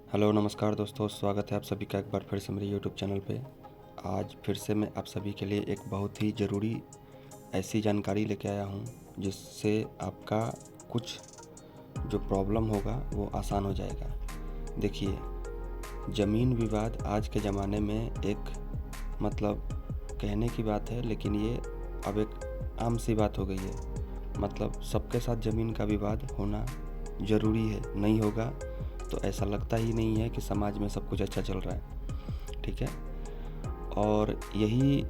Hello नमस्कार दोस्तों, स्वागत है आप सभी का एक बार फिर से मेरे यूट्यूब चैनल पे। आज फिर से मैं आप सभी के लिए एक बहुत ही ज़रूरी ऐसी जानकारी लेके आया हूँ जिससे आपका कुछ जो प्रॉब्लम होगा वो आसान हो जाएगा। देखिए, ज़मीन विवाद आज के ज़माने में एक मतलब कहने की बात है, लेकिन ये अब एक आम सी बात हो गई है। मतलब सबके साथ ज़मीन का विवाद होना ज़रूरी है, नहीं होगा तो ऐसा लगता ही नहीं है कि समाज में सब कुछ अच्छा चल रहा है। ठीक है, और यही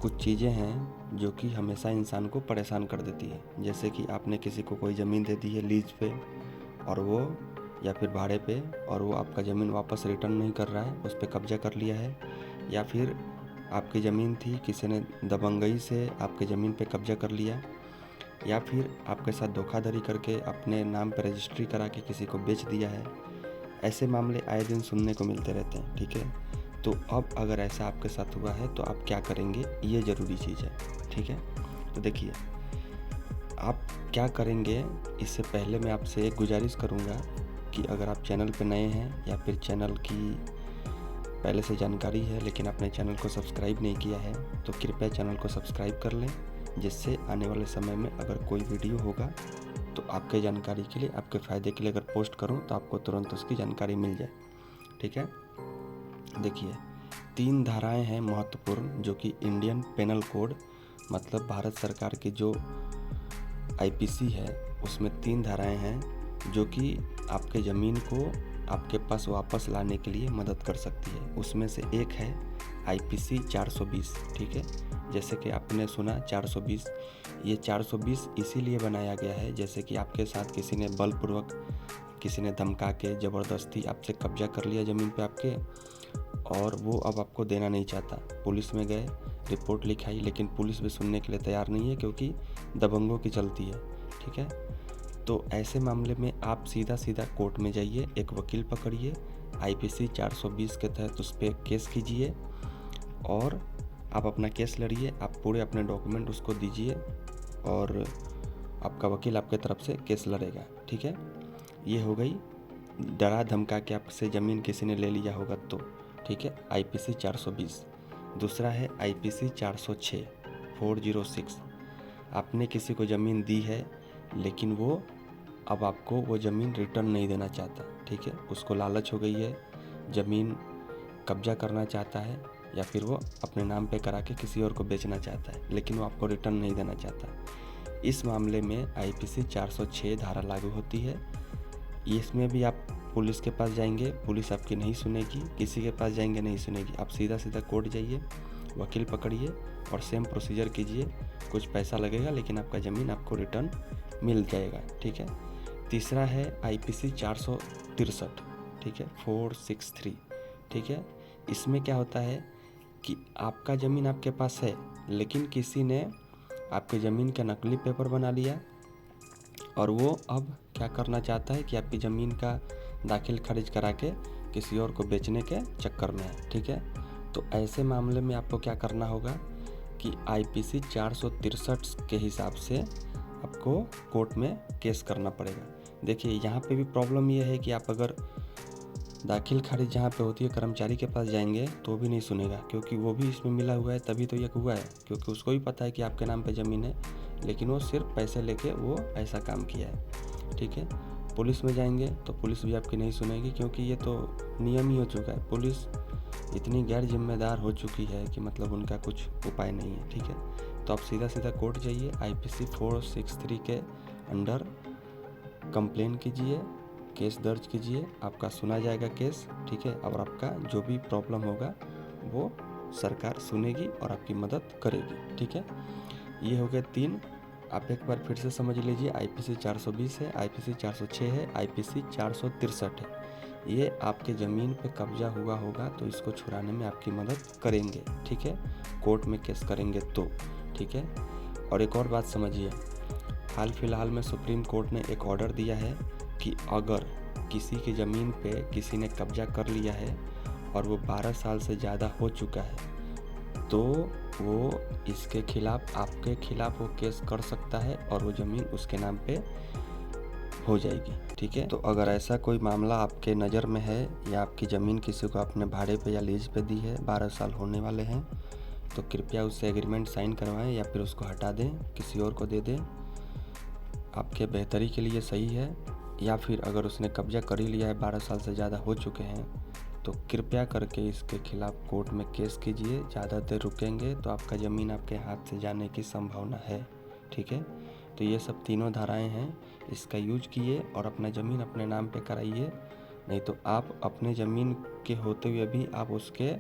कुछ चीज़ें हैं जो कि हमेशा इंसान को परेशान कर देती है। जैसे कि आपने किसी को कोई ज़मीन दे दी है लीज पे, और वो या फिर भाड़े पे, और वो आपका ज़मीन वापस रिटर्न नहीं कर रहा है, उस पर कब्जा कर लिया है। या फिर आपकी ज़मीन थी, किसी ने दबंगई से आपके ज़मीन पे कब्जा कर लिया, या फिर आपके साथ धोखाधड़ी करके अपने नाम पर रजिस्ट्री करा के किसी को बेच दिया है। ऐसे मामले आए दिन सुनने को मिलते रहते हैं। ठीक है, तो अब अगर ऐसा आपके साथ हुआ है तो आप क्या करेंगे, ये ज़रूरी चीज़ है। ठीक है, तो देखिए आप क्या करेंगे। इससे पहले मैं आपसे एक गुजारिश करूँगा कि अगर आप चैनल पर नए हैं या फिर चैनल की पहले से जानकारी है लेकिन आपने चैनल को सब्सक्राइब नहीं किया है, तो कृपया चैनल को सब्सक्राइब कर लें, जिससे आने वाले समय में अगर कोई वीडियो होगा तो आपके जानकारी के लिए, आपके फ़ायदे के लिए अगर पोस्ट करूं तो आपको तुरंत उसकी जानकारी मिल जाए। ठीक है, देखिए 3 धाराएं हैं महत्वपूर्ण, जो कि इंडियन पेनल कोड मतलब भारत सरकार की जो आईपीसी है उसमें 3 धाराएं हैं जो कि आपके ज़मीन को आपके पास वापस लाने के लिए मदद कर सकती है। उसमें से एक है आईपीसी 420। ठीक है, जैसे कि आपने सुना 420, ये 420 इसीलिए बनाया गया है जैसे कि आपके साथ किसी ने बलपूर्वक, किसी ने धमका के ज़बरदस्ती आपसे कब्जा कर लिया ज़मीन पे आपके, और वो अब आपको देना नहीं चाहता। पुलिस में गए, रिपोर्ट लिखाई, लेकिन पुलिस भी सुनने के लिए तैयार नहीं है क्योंकि दबंगों की चलती है। ठीक है, तो ऐसे मामले में आप सीधा सीधा कोर्ट में जाइए, एक वकील पकड़िए, आईपीसी 420 के तहत उस पर केस कीजिए और आप अपना केस लड़िए। आप पूरे अपने डॉक्यूमेंट उसको दीजिए और आपका वकील आपके तरफ से केस लड़ेगा। ठीक है, ये हो गई डरा धमका के आपसे ज़मीन किसी ने ले लिया होगा तो। ठीक है, आईपीसी 420। दूसरा है आईपीसी 406 406। आपने किसी को ज़मीन दी है लेकिन वो अब आपको वो ज़मीन रिटर्न नहीं देना चाहता। ठीक है, उसको लालच हो गई है, ज़मीन कब्जा करना चाहता है, या फिर वो अपने नाम पे करा के किसी और को बेचना चाहता है, लेकिन वो आपको रिटर्न नहीं देना चाहता। इस मामले में आईपीसी 406 धारा लागू होती है। इसमें भी आप पुलिस के पास जाएंगे, पुलिस आपकी नहीं सुनेगी, किसी के पास जाएंगे नहीं सुनेगी। आप सीधा सीधा कोर्ट जाइए, वकील पकड़िए और सेम प्रोसीजर कीजिए। कुछ पैसा लगेगा लेकिन आपका ज़मीन आपको रिटर्न मिल जाएगा। ठीक है, तीसरा है आईपीसी 463। ठीक है, 463। ठीक है, इसमें क्या होता है कि आपका ज़मीन आपके पास है लेकिन किसी ने आपके ज़मीन का नकली पेपर बना लिया और वो अब क्या करना चाहता है कि आपकी ज़मीन का दाखिल खारिज करा के किसी और को बेचने के चक्कर में है। ठीक है, तो ऐसे मामले में आपको क्या करना होगा कि आईपीसी 463 के हिसाब से आपको कोर्ट में केस करना पड़ेगा। देखिए यहाँ पे भी प्रॉब्लम ये है कि आप अगर दाखिल खारिज जहाँ पे होती है कर्मचारी के पास जाएंगे तो भी नहीं सुनेगा, क्योंकि वो भी इसमें मिला हुआ है, तभी तो ये हुआ है, क्योंकि उसको भी पता है कि आपके नाम पे ज़मीन है, लेकिन वो सिर्फ पैसे लेके वो ऐसा काम किया है। ठीक है, पुलिस में जाएंगे तो पुलिस भी आपकी नहीं सुनेगी, क्योंकि ये तो नियम ही हो चुका है। पुलिस इतनी गैर जिम्मेदार हो चुकी है कि मतलब उनका कुछ उपाय नहीं है। ठीक है, तो आप सीधा सीधा कोर्ट जाइए, आईपीसी 463 के अंडर कंप्लेन कीजिए, केस दर्ज कीजिए, आपका सुना जाएगा केस। ठीक है, और आपका जो भी प्रॉब्लम होगा वो सरकार सुनेगी और आपकी मदद करेगी। ठीक है, ये हो गए 3। आप एक बार फिर से समझ लीजिए, आईपीसी 420 है, आईपीसी 406 है, आईपीसी 463 है। ये आपके ज़मीन पे कब्जा हुआ होगा तो इसको छुड़ाने में आपकी मदद करेंगे। ठीक है, कोर्ट में केस करेंगे तो। ठीक है, और एक और बात समझिए, हाल फिलहाल में सुप्रीम कोर्ट ने एक ऑर्डर दिया है कि अगर किसी की ज़मीन पे किसी ने कब्जा कर लिया है और वो 12 साल से ज़्यादा हो चुका है तो वो इसके खिलाफ, आपके खिलाफ वो केस कर सकता है और वो ज़मीन उसके नाम पे हो जाएगी। ठीक है, तो अगर ऐसा कोई मामला आपके नज़र में है या आपकी ज़मीन किसी को आपने भाड़े पे या लीज पे दी है, 12 साल होने वाले हैं, तो कृपया उससे एग्रीमेंट साइन करवाएं या फिर उसको हटा दें, किसी और को दे दें। आपके बेहतरी के लिए सही है। या फिर अगर उसने कब्जा कर ही लिया है, 12 साल से ज़्यादा हो चुके हैं, तो कृपया करके इसके खिलाफ़ कोर्ट में केस कीजिए। ज़्यादा देर रुकेंगे तो आपका ज़मीन आपके हाथ से जाने की संभावना है। ठीक है, तो ये सब तीनों धाराएं हैं, इसका यूज कीजिए और अपना ज़मीन अपने नाम पे कराइए। नहीं तो आप अपने ज़मीन के होते हुए भी आप उसके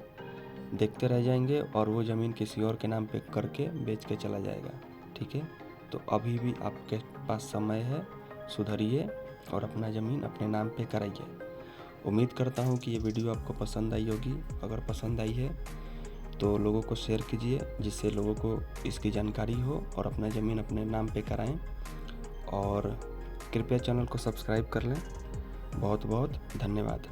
देखते रह जाएंगे और वो ज़मीन किसी और के नाम पे करके बेच के चला जाएगा। ठीक है, तो अभी भी आपके पास समय है, सुधरिए और अपना ज़मीन अपने नाम पे कराइए। उम्मीद करता हूँ कि ये वीडियो आपको पसंद आई होगी। अगर पसंद आई है तो लोगों को शेयर कीजिए, जिससे लोगों को इसकी जानकारी हो और अपना ज़मीन अपने नाम पे कराएं। और कृपया चैनल को सब्सक्राइब कर लें। बहुत बहुत धन्यवाद।